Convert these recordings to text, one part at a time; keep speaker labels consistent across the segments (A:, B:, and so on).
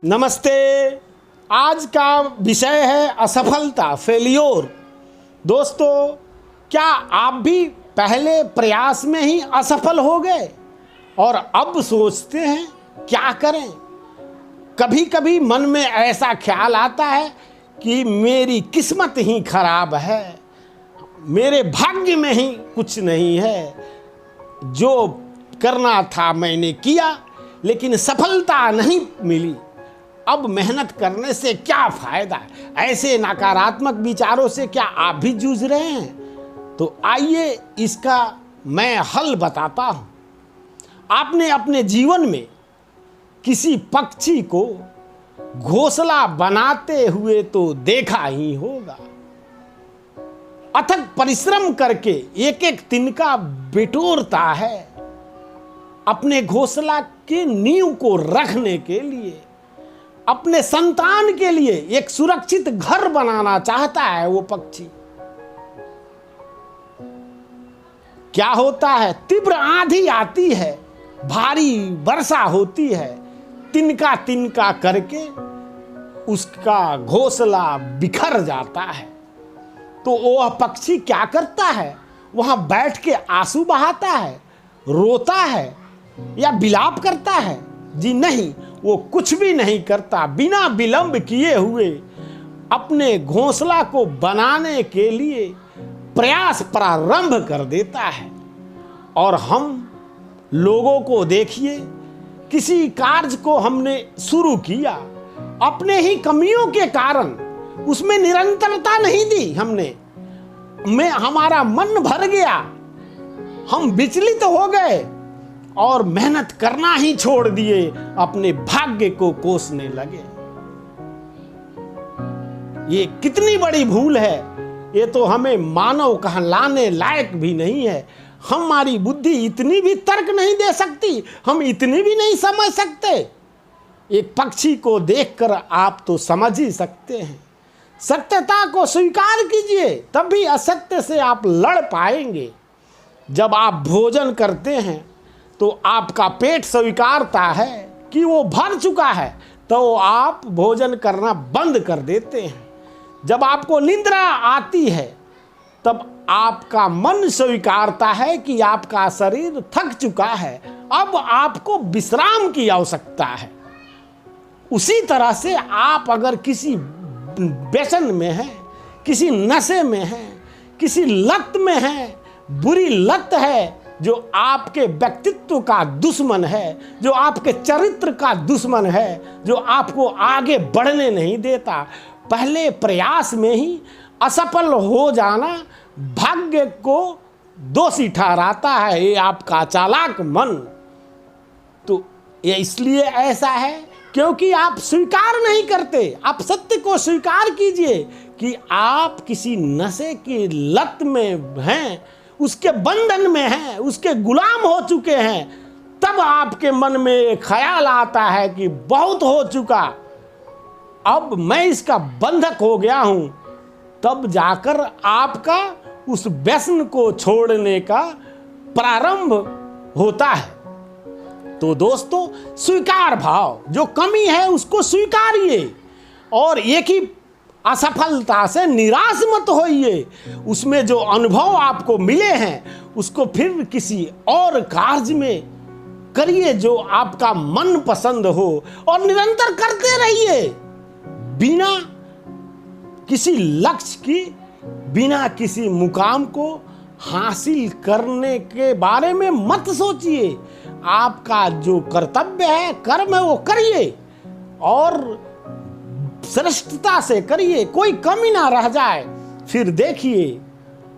A: नमस्ते। आज का विषय है असफलता, फेलियोर। दोस्तों, क्या आप भी पहले प्रयास में ही असफल हो गए और अब सोचते हैं क्या करें? कभी कभी मन में ऐसा ख्याल आता है कि मेरी किस्मत ही खराब है, मेरे भाग्य में ही कुछ नहीं है। जो करना था मैंने किया, लेकिन सफलता नहीं मिली। अब मेहनत करने से क्या फायदा? ऐसे नकारात्मक विचारों से क्या आप भी जूझ रहे हैं? तो आइए इसका मैं हल बताता हूं। आपने अपने जीवन में किसी पक्षी को घोंसला बनाते हुए तो देखा ही होगा। अथक परिश्रम करके एक एक तिनका बिटोरता है अपने घोंसला के नींव को रखने के लिए। अपने संतान के लिए एक सुरक्षित घर बनाना चाहता है वो पक्षी। क्या होता है? तीव्र आंधी आती है, भारी वर्षा होती है, तिनका तिनका करके उसका घोंसला बिखर जाता है। तो वह पक्षी क्या करता है? वहां बैठ के आंसू बहाता है, रोता है या विलाप करता है? जी नहीं, वो कुछ भी नहीं करता। बिना विलंब किए हुए अपने घोंसला को बनाने के लिए प्रयास प्रारंभ कर देता है। और हम लोगों को देखिए, किसी कार्य को हमने शुरू किया, अपने ही कमियों के कारण उसमें निरंतरता नहीं दी हमने, हमारा मन भर गया, हम विचलित हो गए और मेहनत करना ही छोड़ दिए, अपने भाग्य को कोसने लगे। ये कितनी बड़ी भूल है! ये तो हमें मानव कहलाने लायक भी नहीं है। हमारी बुद्धि इतनी भी तर्क नहीं दे सकती, हम इतनी भी नहीं समझ सकते। एक पक्षी को देखकर आप तो समझ ही सकते हैं। सत्यता को स्वीकार कीजिए, तब भी असत्य से आप लड़ पाएंगे। जब आप भोजन करते हैं तो आपका पेट स्वीकारता है कि वो भर चुका है, तो आप भोजन करना बंद कर देते हैं। जब आपको निद्रा आती है, तब आपका मन स्वीकारता है कि आपका शरीर थक चुका है, अब आपको विश्राम की आवश्यकता है। उसी तरह से आप अगर किसी व्यसन में हैं, किसी नशे में हैं, किसी लत में हैं, बुरी लत है जो आपके व्यक्तित्व का दुश्मन है, जो आपके चरित्र का दुश्मन है, जो आपको आगे बढ़ने नहीं देता, पहले प्रयास में ही असफल हो जाना भाग्य को दोषी ठहराता है, ये आपका चालाक मन। तो ये इसलिए ऐसा है क्योंकि आप स्वीकार नहीं करते। आप सत्य को स्वीकार कीजिए कि आप किसी नशे की लत में हैं, उसके बंधन में हैं, उसके गुलाम हो चुके हैं। तब आपके मन में एक ख्याल आता है कि बहुत हो चुका, अब मैं इसका बंधक हो गया हूं। तब जाकर आपका उस व्यसन को छोड़ने का प्रारंभ होता है। तो दोस्तों, स्वीकार भाव, जो कमी है उसको स्वीकारिए और एक ही असफलता से निराश मत होइए। उसमें जो अनुभव आपको मिले हैं उसको फिर किसी और कार्य में करिए जो आपका मन पसंद हो, और निरंतर करते रहिए। बिना किसी लक्ष्य की, बिना किसी मुकाम को हासिल करने के बारे में मत सोचिए। आपका जो कर्तव्य है, कर्म है, वो करिए और श्रेष्ठता से करिए, कोई कमी ना रह जाए। फिर देखिए,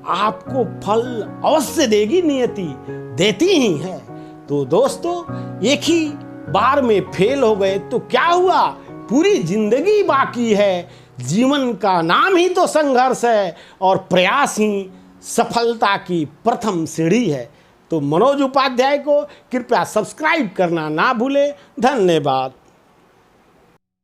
A: आपको फल अवश्य देगी नियति, देती ही है। तो दोस्तों, एक ही बार में फेल हो गए तो क्या हुआ? पूरी जिंदगी बाकी है। जीवन का नाम ही तो संघर्ष है और प्रयास ही सफलता की प्रथम सीढ़ी है। तो मनोज उपाध्याय को कृपया सब्सक्राइब करना ना भूलें। धन्यवाद।